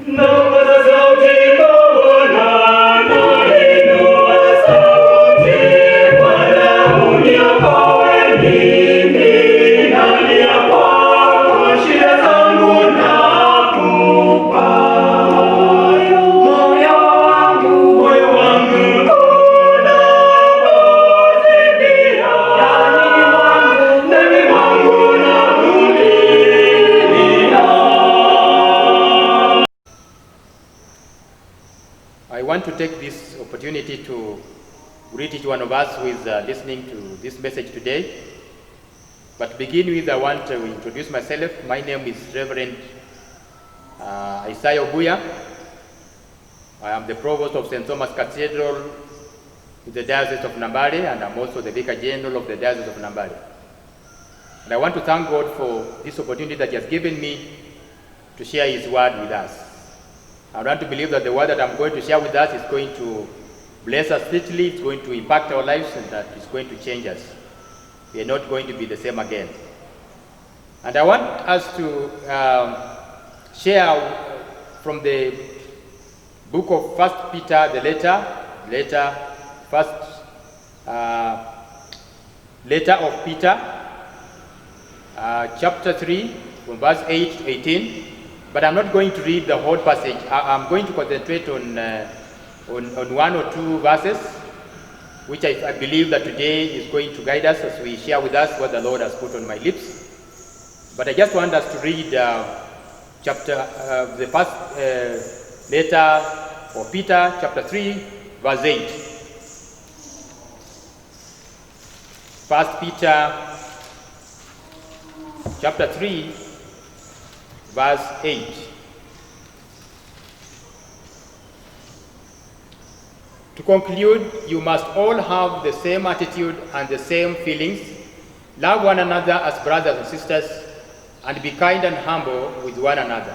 I want to take this opportunity to greet each one of us who is listening to this message today. But to begin with, I want to introduce myself. My name is Reverend Isaiah Obuya. I am the Provost of St. Thomas Cathedral in the Diocese of Nambale, and I'm also the Vicar General of the Diocese of Nambale. And I want to thank God for this opportunity that He has given me to share His word with us. I want to believe that the word that I'm going to share with us is going to bless us richly, it's going to impact our lives, and that it's going to change us. We are not going to be the same again. And I want us to share from the book of 1 Peter, the letter of Peter, chapter 3, from verse 8 to 18. But I'm not going to read the whole passage. I'm going to concentrate on one or two verses, which I believe that today is going to guide us as we share with us what the Lord has put on my lips. But I just want us to read the first letter of Peter, chapter 3, verse 8. 1 Peter, chapter 3, verse 8. To conclude, you must all have the same attitude and the same feelings. Love one another as brothers and sisters, and be kind and humble with one another.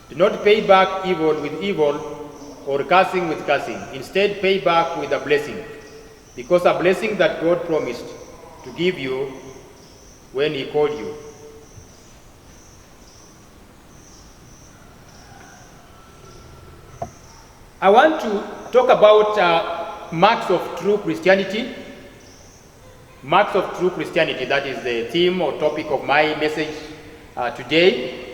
Do not pay back evil with evil or cursing with cursing. Instead, pay back with a blessing, because a blessing that God promised to give you when He called you. I want to talk about marks of true Christianity. Marks of true Christianity, that is the theme or topic of my message today.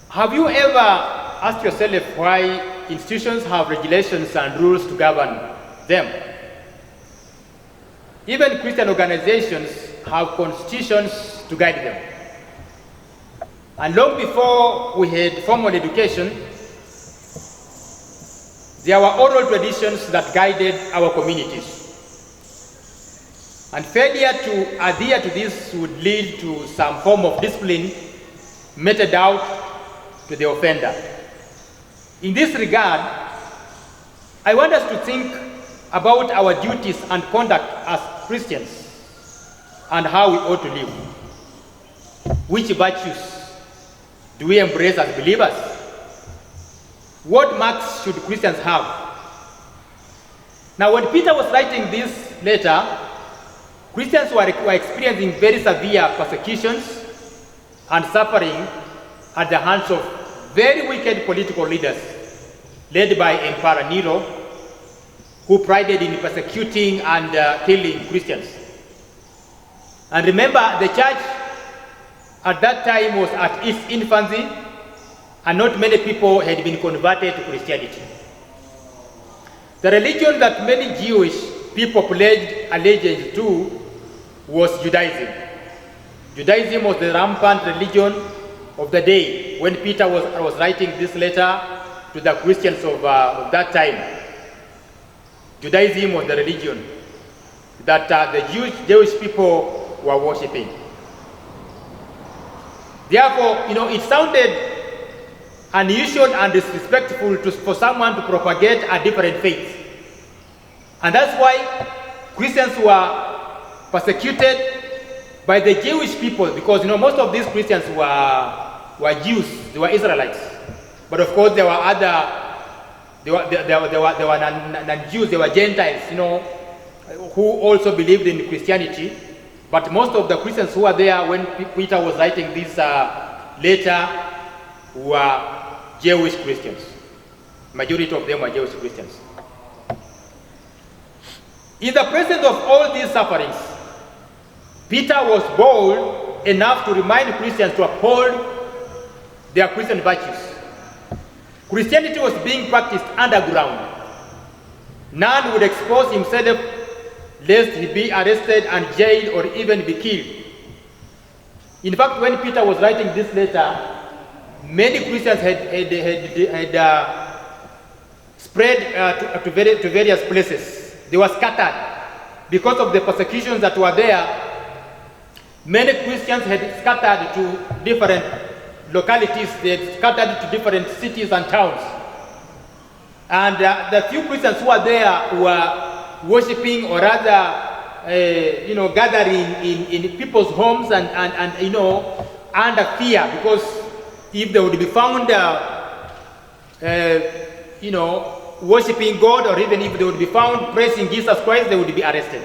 Have you ever asked yourself why institutions have regulations and rules to govern them? Even Christian organizations have constitutions to guide them. And long before we had formal education, there were oral traditions that guided our communities. And failure to adhere to this would lead to some form of discipline meted out to the offender. In this regard, I want us to think about our duties and conduct as Christians and how we ought to live. Which virtues do we embrace as believers? What marks should Christians have? Now, when Peter was writing this letter, Christians were experiencing very severe persecutions and suffering at the hands of very wicked political leaders, led by Emperor Nero, who prided in persecuting and killing Christians. And remember, the church at that time was at its infancy, and not many people had been converted to Christianity. The religion that many Jewish people pledged allegiance to was Judaism. Judaism was the rampant religion of the day when Peter was writing this letter to the Christians of that time. Judaism was the religion that the Jewish people were worshipping. Therefore, it sounded unusual and disrespectful for someone to propagate a different faith. And that's why Christians were persecuted by the Jewish people, because most of these Christians were Jews, they were Israelites. But of course there were non-Jews, they were Gentiles, who also believed in Christianity. But most of the Christians who were there when Peter was writing this later were Jewish Christians. Majority of them were Jewish Christians. In the presence of all these sufferings, Peter was bold enough to remind Christians to uphold their Christian virtues. Christianity was being practiced underground. None would expose himself lest he be arrested and jailed or even be killed. In fact, when Peter was writing this letter, many Christians had spread to various places. They were scattered. Because of the persecutions that were there, many Christians had scattered to different localities. They had scattered to different cities and towns. And the few Christians who were there were worshiping or rather gathering in people's homes and under fear, because if they would be found worshiping God, or even if they would be found praising Jesus Christ, they would be arrested.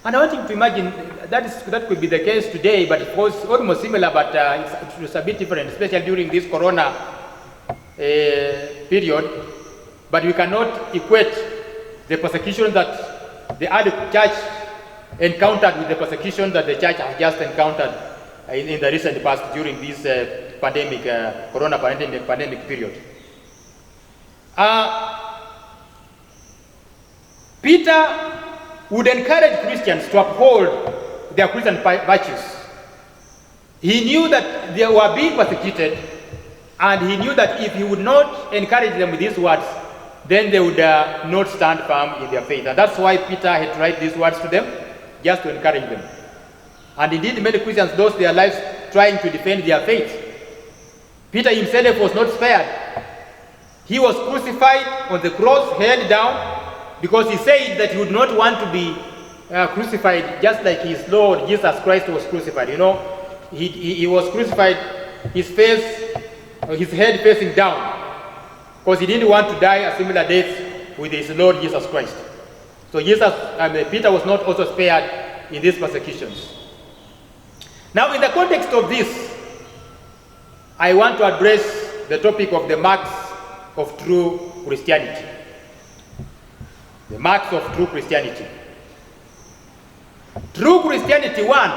And I want you to imagine that could be the case today, but it was almost similar, but it was a bit different, especially during this Corona period. But we cannot equate the persecution that the early church encountered with the persecution that the church has just encountered in the recent past during this Corona pandemic period. Peter would encourage Christians to uphold their Christian virtues. He knew that they were being persecuted, and he knew that if he would not encourage them with these words, then they would not stand firm in their faith. And that's why Peter had to write these words to them, just to encourage them. And indeed, many Christians lost their lives trying to defend their faith. Peter himself was not spared. He was crucified on the cross, held down, because he said that he would not want to be crucified just like his Lord Jesus Christ was crucified. He was crucified, his head facing down, because he didn't want to die a similar death with his Lord Jesus Christ. So Peter was not also spared in these persecutions. Now, in the context of this, I want to address the topic of the marks of true Christianity. The marks of true Christianity. True Christianity, one.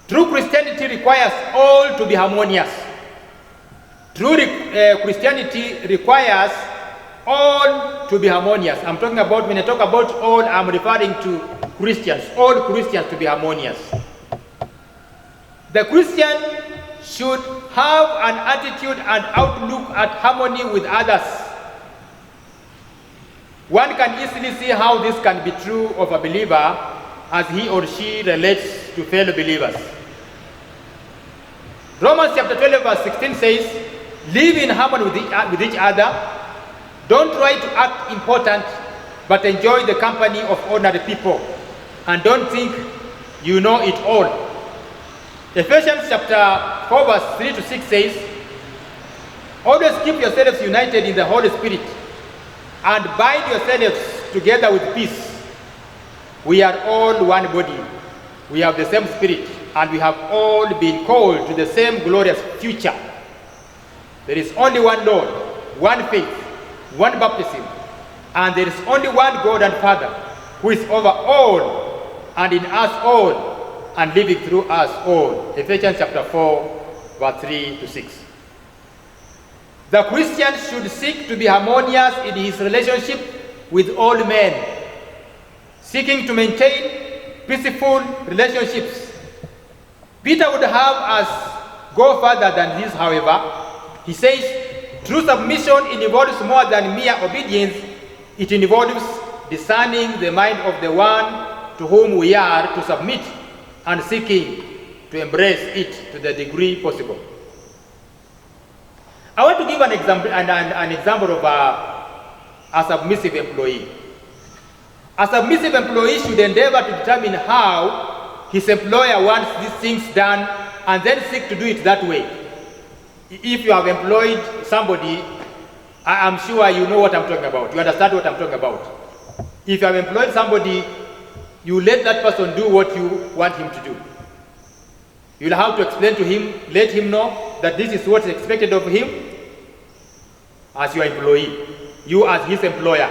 True Christianity requires all to be harmonious. True Christianity requires all to be harmonious. I'm talking about, when I talk about all, I'm referring to Christians, all Christians to be harmonious. The Christian should have an attitude and outlook at harmony with others. One can easily see how this can be true of a believer as he or she relates to fellow believers. Romans chapter 12 verse 16 says, live in harmony with each other. Don't try to act important, but enjoy the company of ordinary people. And don't think you know it all. Ephesians chapter 4 verse 3 to 6 says, always keep yourselves united in the Holy Spirit, and bind yourselves together with peace. We are all one body. We have the same spirit, and we have all been called to the same glorious future. There is only one Lord, one faith, one baptism, and there is only one God and Father, who is over all and in us all and living through us all. Ephesians chapter 4 verse 3 to 6. The Christian should seek to be harmonious in his relationship with all men, seeking to maintain peaceful relationships. Peter would have us go further than this, however. He says, true submission involves more than mere obedience. It involves discerning the mind of the one to whom we are to submit and seeking to embrace it to the degree possible. I want to give an example of a submissive employee. A submissive employee should endeavor to determine how his employer wants these things done and then seek to do it that way. If you have employed somebody, I am sure you know what I'm talking about. You understand what I'm talking about. If you have employed somebody, you let that person do what you want him to do. You'll have to explain to him, let him know that this is what is expected of him as your employee. You as his employer,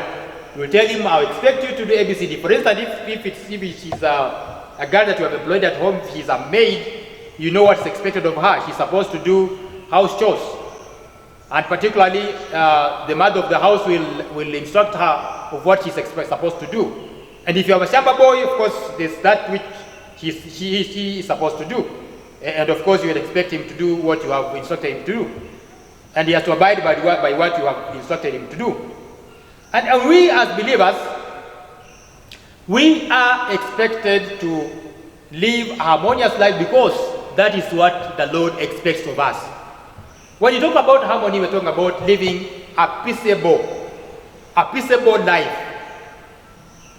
you will tell him, I expect you to do ABCD. For instance, if she's a girl that you have employed at home, she's a maid, you know what's expected of her. She's supposed to do house chores. And particularly, the mother of the house will instruct her of what she's supposed to do. And if you have a shamba boy, of course, there's that which she is supposed to do. And of course, you will expect him to do what you have instructed him to do. And he has to abide by what you have instructed him to do. And we as believers, we are expected to live a harmonious life because that is what the Lord expects of us. When you talk about harmony, we're talking about living a peaceable life.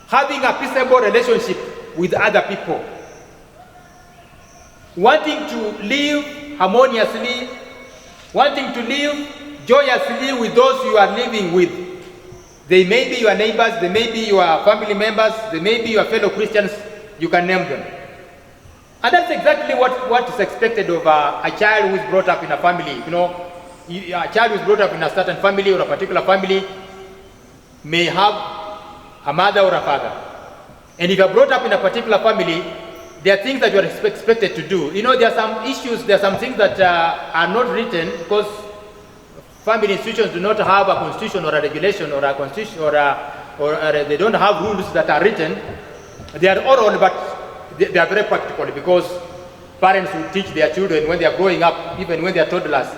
Having a peaceable relationship with other people. Wanting to live harmoniously, wanting to live joyously with those you are living with. They may be your neighbors, they may be your family members, they may be your fellow Christians, you can name them. And that's exactly what is expected of a child who is brought up in a family. You know, a child who is brought up in a certain family or a particular family may have a mother or a father. And if you are brought up in a particular family, there are things that you are expected to do. You know, there are some issues, there are some things that are not written because family institutions do not have a constitution or a regulation or a constitution or they don't have rules that are written. They are oral, but they are very practical because parents will teach their children when they are growing up, even when they are toddlers.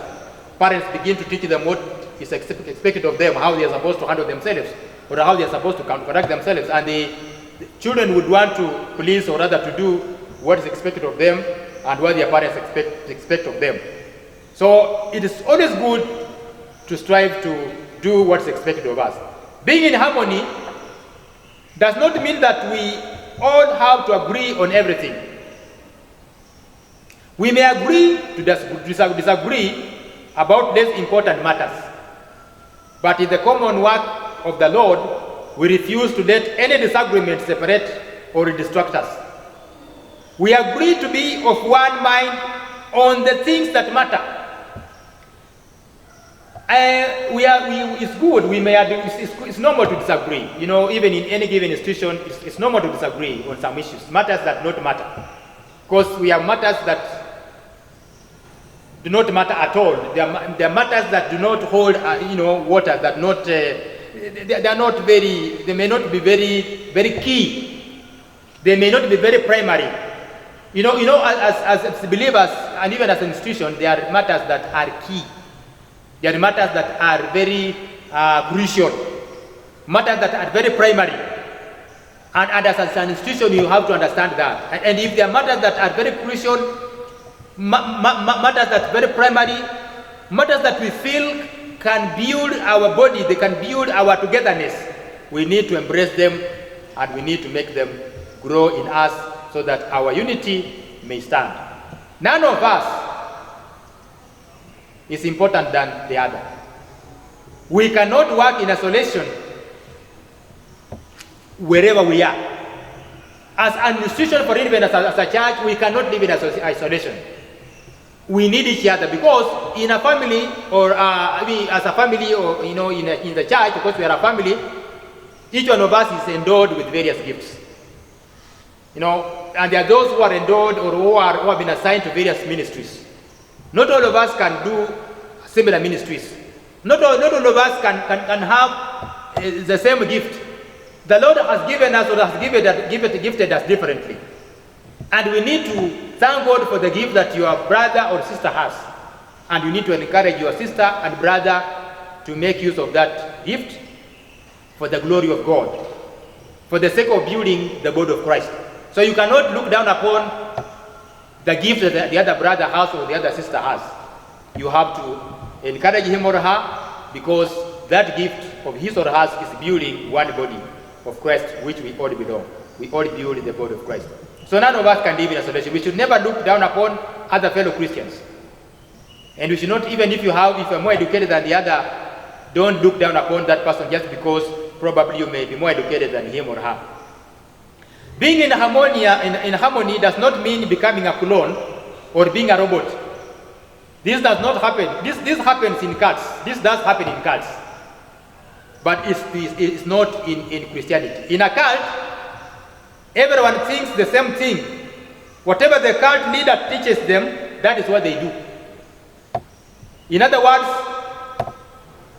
Parents begin to teach them what is expected of them, how they are supposed to handle themselves, or how they are supposed to conduct themselves. And the children would want to please or rather to do what is expected of them and what their parents expect of them. So it is always good to strive to do what is expected of us. Being in harmony does not mean that we all have to agree on everything. We may agree to disagree about less important matters. But in the common work of the Lord, we refuse to let any disagreement separate or distract us. We agree to be of one mind on the things that matter. It's good. It's normal to disagree. You know, even in any given institution, it's normal to disagree on some issues, matters that don't matter. Because we have matters that do not matter at all. There are matters that do not hold, water. That not they are not very. They may not be very, very key. They may not be very primary. You know, as believers and even as an institution, there are matters that are key. There are matters that are very crucial, matters that are very primary. And as an institution, you have to understand that. And if there are matters that are very crucial, matters that are very primary, matters that we feel can build our body, they can build our togetherness, we need to embrace them and we need to make them grow in us so that our unity may stand. None of us is important than the other. We cannot work in isolation wherever we are. As an institution, for even as a church, we cannot live in isolation. We need each other because in a family, or as a family, or in the church, because we are a family, each one of us is endowed with various gifts. And there are those who are endowed or who have been assigned to various ministries. Not all of us can do similar ministries. Not all of us can have the same gift. The Lord has given us or has gifted us differently. And we need to thank God for the gift that your brother or sister has. And you need to encourage your sister and brother to make use of that gift for the glory of God, for the sake of building the body of Christ. So you cannot look down upon the gift that the other brother has or the other sister has. You have to encourage him or her because that gift of his or hers is building one body of Christ, which we all belong. We all build the body of Christ. So none of us can live in isolation. We should never look down upon other fellow Christians. And we should not, even if you're more educated than the other, don't look down upon that person just because probably you may be more educated than him or her. Being in harmony does not mean becoming a clone or being a robot. This does not happen. This happens in cults. This does happen in cults. But it's not in Christianity. In a cult, everyone thinks the same thing. Whatever the cult leader teaches them, that is what they do. In other words,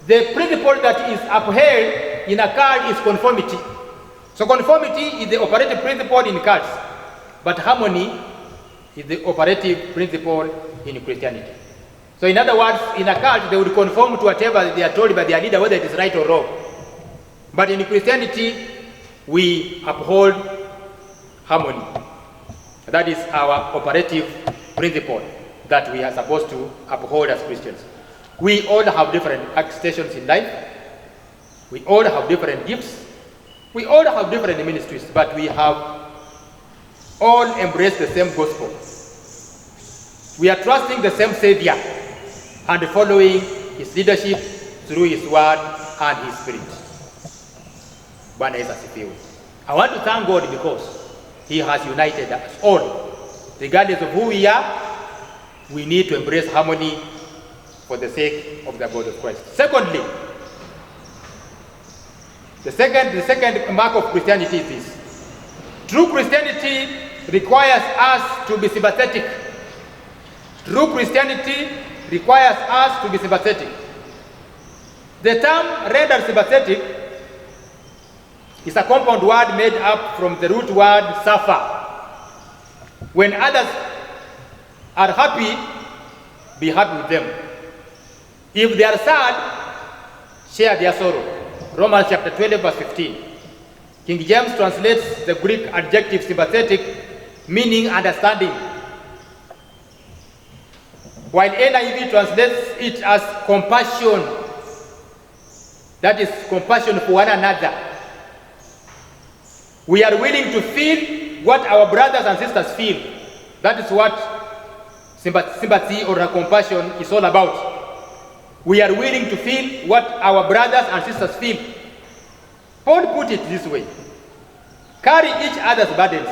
the principle that is upheld in a cult is conformity. So conformity is the operative principle in cults, but harmony is the operative principle in Christianity. So in other words, in a cult, they would conform to whatever they are told by their leader, whether it is right or wrong. But in Christianity, we uphold harmony. That is our operative principle that we are supposed to uphold as Christians. We all have different stations in life. We all have different gifts. We all have different ministries, but we have all embraced the same gospel. We are trusting the same Savior and following His leadership through His word and His Spirit. Bwana Yesu asifiwe. I want to thank God because He has united us all. Regardless of who we are, we need to embrace harmony for the sake of the body of Christ. Secondly, the second mark of Christianity is this. True Christianity requires us to be sympathetic. True Christianity requires us to be sympathetic. The term rendered sympathetic is a compound word made up from the root word suffer. When others are happy, be happy with them. If they are sad, share their sorrow. Romans chapter 12 verse 15. King James translates the Greek adjective sympathetic, meaning understanding, while NIV translates it as compassion. That is compassion for one another. We are willing to feel what our brothers and sisters feel. That is what sympathy or compassion is all about. We are willing to feel what our brothers and sisters feel. Paul put it this way: carry each other's burdens,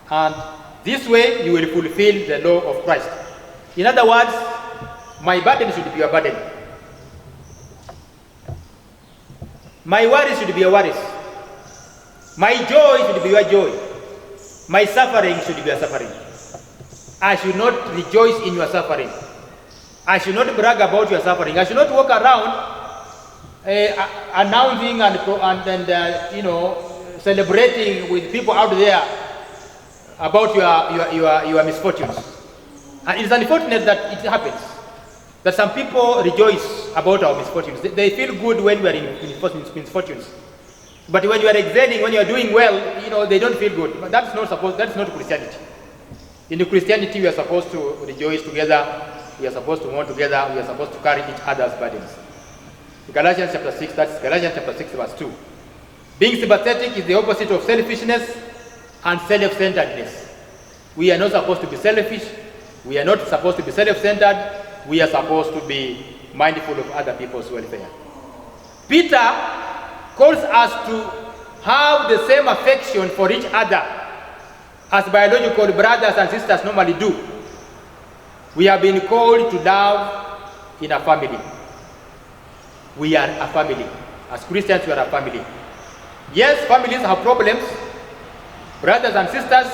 and this way you will fulfill the law of Christ. In other words, my burden should be your burden. My worries should be your worries. My joy should be your joy. My suffering should be your suffering. I should not rejoice in your suffering. I should not brag about your suffering. I should not walk around announcing and celebrating with people out there about your misfortunes. And it's unfortunate that it happens, that some people rejoice about our misfortunes. They feel good when we are in misfortunes. But when you are excelling, when you are doing well, they don't feel good. But that's not Christianity. In Christianity, we are supposed to rejoice together. We are supposed to mourn together. We are supposed to carry each other's burdens. Galatians chapter 6, that's Galatians chapter 6 verse 2. Being sympathetic is the opposite of selfishness and self-centeredness. We are not supposed to be selfish. We are not supposed to be self-centered. We are supposed to be mindful of other people's welfare. Peter calls us to have the same affection for each other as biological brothers and sisters normally do. We have been called to love in a family. We are a family. As Christians, we are a family. Yes, families have problems. Brothers and sisters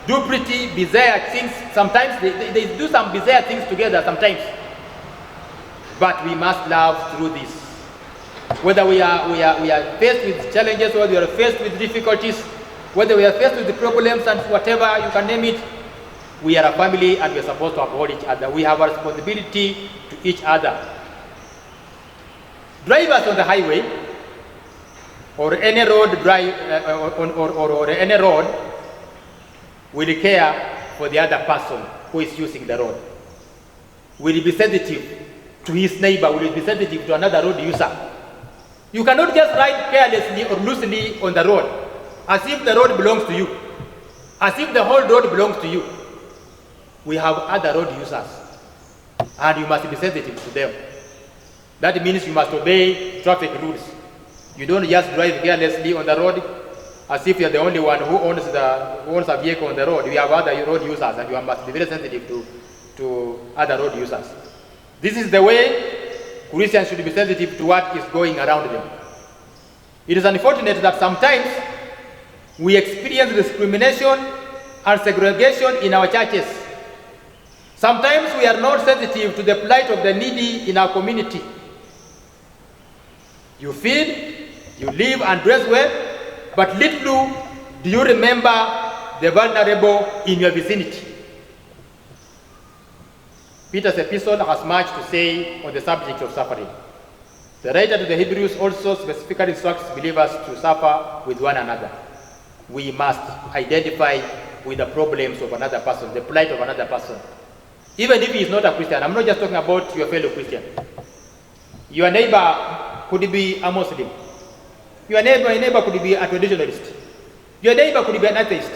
do pretty bizarre things. Sometimes they do some bizarre things together sometimes. But we must love through this. Whether we are faced with challenges, whether we are faced with difficulties, whether we are faced with the problems and whatever, you can name it, we are a family and we are supposed to uphold each other. We have a responsibility to each other. Drivers on the highway or any road or any road will care for the other person who is using the road. Will be sensitive to his neighbor, will be sensitive to another road user. You cannot just ride carelessly or loosely on the road as if the road belongs to you, as if the whole road belongs to you. We have other road users and you must be sensitive to them. That means you must obey traffic rules. You don't just drive carelessly on the road. as if you're the only one who owns a vehicle on the road. We have other road users, and you must be very sensitive to other road users. This is the way Christians should be sensitive to what is going around them. It is unfortunate that sometimes we experience discrimination and segregation in our churches. Sometimes we are not sensitive to the plight of the needy in our community. You feed, you live and dress well, but little do you remember the vulnerable in your vicinity. Peter's epistle has much to say on the subject of suffering. The writer to the Hebrews also specifically instructs believers to suffer with one another. We must identify with the problems of another person, the plight of another person. Even if he is not a Christian. I'm not just talking about your fellow Christian. Your neighbor could be a Muslim. Your neighbor could be a traditionalist. Your neighbor could be an atheist.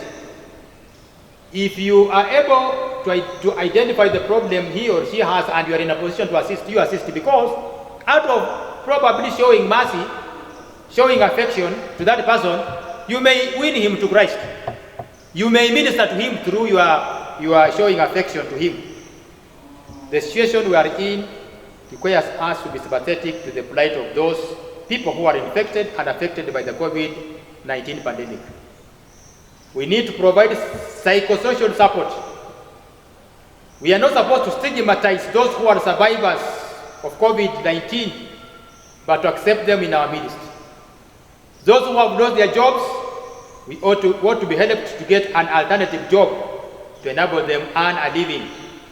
If you are able to identify the problem he or she has and you are in a position to assist, you assist, because out of probably showing mercy, showing affection to that person, you may win him to Christ. You may minister to him through your showing affection to him. The situation we are in requires us to be sympathetic to the plight of those people who are infected and affected by the COVID-19 pandemic. We need to provide psychosocial support. We are not supposed to stigmatize those who are survivors of COVID-19, but to accept them in our midst. Those who have lost their jobs, we ought to be helped to get an alternative job to enable them earn a living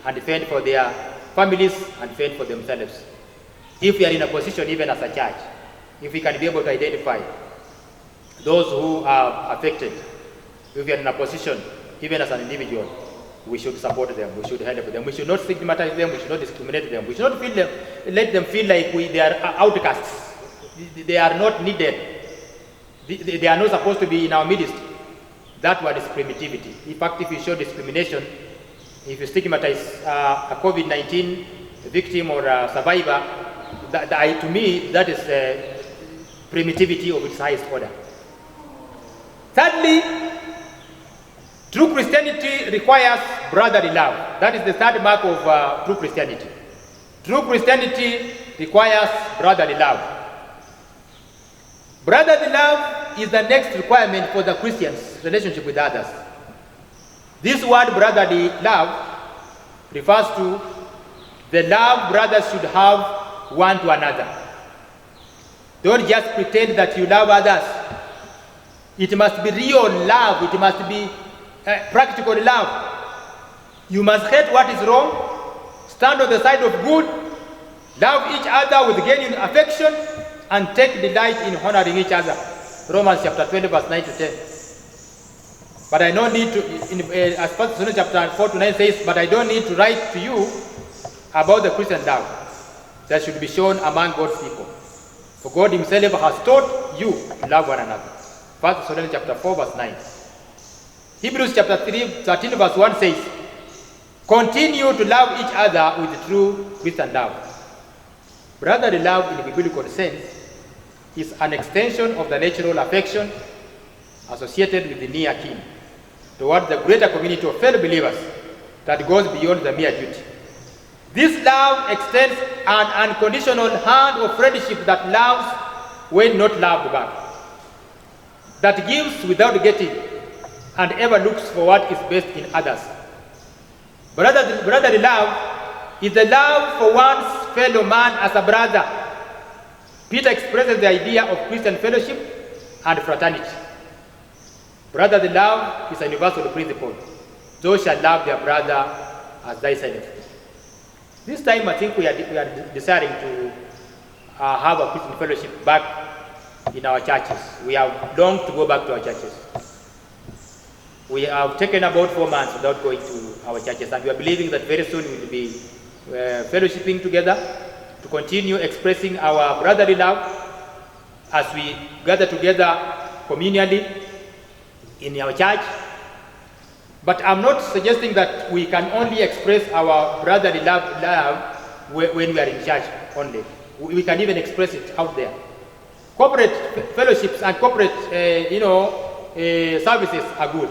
and fend for their families and fend for themselves. If we are in a position, even as a church, if we can be able to identify those who are affected, if we are in a position, even as an individual, we should support them, we should help them, we should not stigmatize them, we should not discriminate them, we should not let them feel like they are outcasts. They are not needed. They are not supposed to be in our midst. That word is primitivity. In fact, if you show discrimination, if you stigmatize a COVID-19 victim or a survivor, to me, that is primitivity of its highest order. Thirdly, true Christianity requires brotherly love. That is the third mark of true Christianity. True Christianity requires brotherly love. Brotherly love is the next requirement for the Christian's relationship with others. This word brotherly love refers to the love brothers should have one to another. Don't just pretend that you love others. It must be real love. It must be practical love. You must hate what is wrong, stand on the side of good, love each other with genuine affection, and take delight in honoring each other. Romans chapter 20, verse 9 to 10. But I don't need to, as 1 Thessalonians chapter 4 to 9 says, but I don't need to write to you about the Christian love that should be shown among God's people. For God himself has taught you to love one another. 1 Thessalonians chapter 4, verse 9. Hebrews chapter 13, verse 1 says, continue to love each other with true Christian love. Brotherly love in biblical sense is an extension of the natural affection associated with the near kin towards the greater community of fellow believers that goes beyond the mere duty. This love extends an unconditional hand of friendship that loves when not loved back, that gives without getting, and ever looks for what is best in others. Brotherly love is the love for one's fellow man as a brother. Peter expresses the idea of Christian fellowship and fraternity. Brotherly love is a universal principle. Those shall love their brother as thyself. This time I think we are desiring to have a Christian fellowship back in our churches. We have longed to go back to our churches. We have taken about 4 months without going to our churches, and we are believing that very soon we will be fellowshipping together to continue expressing our brotherly love as we gather together communally in our church. But I'm not suggesting that we can only express our brotherly love when we are in church only. We can even express it out there. Corporate fellowships and corporate, services are good.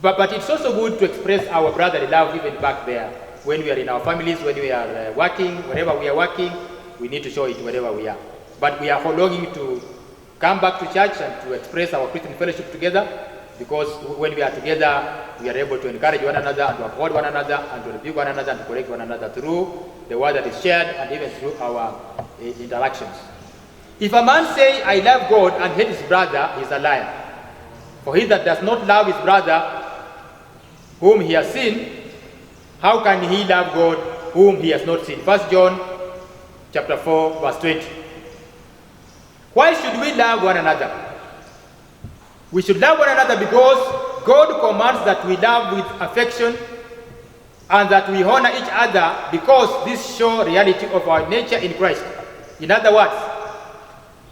But it's also good to express our brotherly love even back there. When we are in our families, when we are working, wherever we are working, we need to show it wherever we are. But we are longing to come back to church and to express our Christian fellowship together, because when we are together, we are able to encourage one another and to uphold one another and to rebuke one another and to correct one another through the word that is shared and even through our interactions. If a man say, I love God and hate his brother, he is a liar. For he that does not love his brother whom he has seen, how can he love God whom he has not seen? 1 John chapter 4, verse 20. Why should we love one another? We should love one another because God commands that we love with affection and that we honor each other, because this shows reality of our nature in Christ. In other words,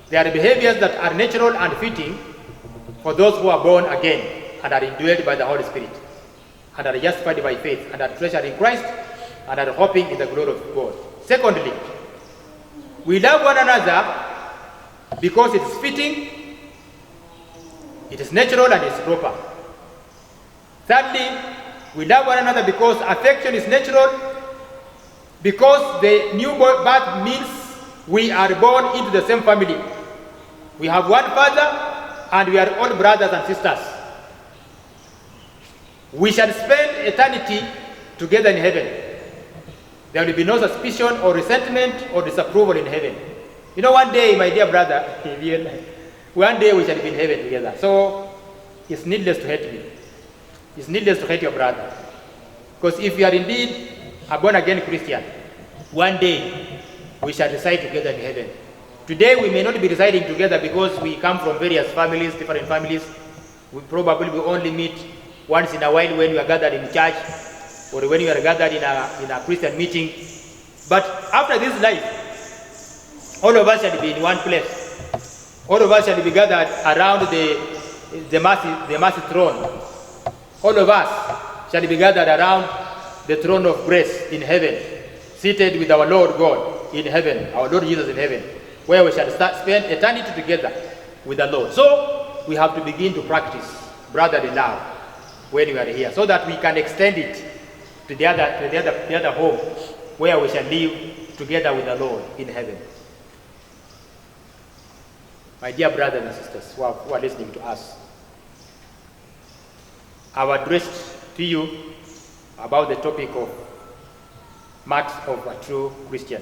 there are behaviors that are natural and fitting for those who are born again and are indwelled by the Holy Spirit and are justified by faith and are treasured in Christ and are hoping in the glory of God. Secondly, we love one another because it is fitting, it is natural, and it is proper. Thirdly, we love one another because affection is natural, because the new birth means we are born into the same family. We have one father and we are all brothers and sisters. We shall spend eternity together in heaven. There will be no suspicion or resentment or disapproval in heaven. You know, one day, my dear brother, one day we shall be in heaven together. So it's needless to hate me. It's needless to hate your brother. Because if you are indeed a born-again Christian, one day we shall reside together in heaven. Today we may not be residing together because we come from various families, different families. We probably will only meet once in a while when we are gathered in church or when we are gathered in a Christian meeting. But after this life, all of us shall be in one place. All of us shall be gathered around the mercy throne. All of us shall be gathered around the throne of grace in heaven, seated with our Lord God in heaven, our Lord Jesus in heaven, where we shall spend eternity together with the Lord. So we have to begin to practice brotherly love when we are here, so that we can extend it to the other home, where we shall live together with the Lord in heaven. My dear brothers and sisters who are listening to us, I have addressed to you about the topic of marks of a true Christian.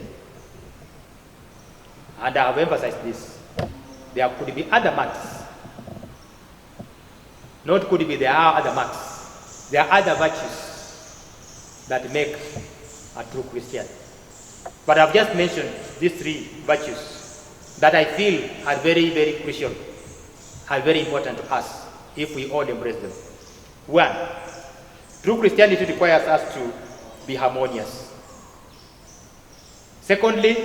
And I have emphasized this. There could be other marks. Not could be, there are other marks. There are other virtues that make a true Christian. But I've just mentioned these three virtues that I feel are very, very crucial, are very important to us if we all embrace them. One, true Christianity requires us to be harmonious. Secondly,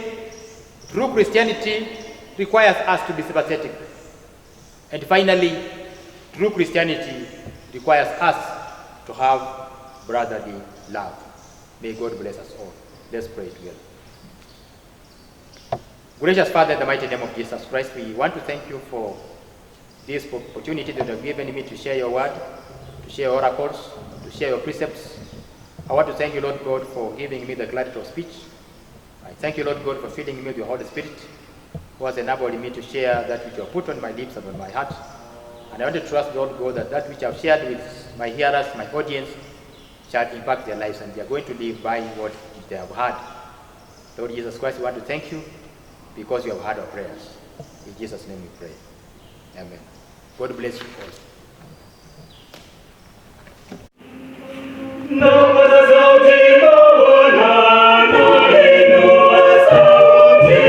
true Christianity requires us to be sympathetic. And finally, true Christianity requires us to have brotherly love. May God bless us all. Let's pray together. Gracious Father, in the mighty name of Jesus Christ, we want to thank you for this opportunity that you have given me to share your word, to share your oracles, to share your precepts. I want to thank you, Lord God, for giving me the clarity of speech. I thank you, Lord God, for filling me with your Holy Spirit, who has enabled me to share that which you have put on my lips and on my heart. And I want to trust, Lord God, that that which I have shared with my hearers, my audience, shall impact their lives, and they are going to live by what they have heard. Lord Jesus Christ, we want to thank you because you have heard our prayers. In Jesus' name we pray. Amen. God bless you all. Napaza sauti Bwana, nainua sauti,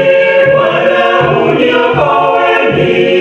Bwana uniokoe mimi.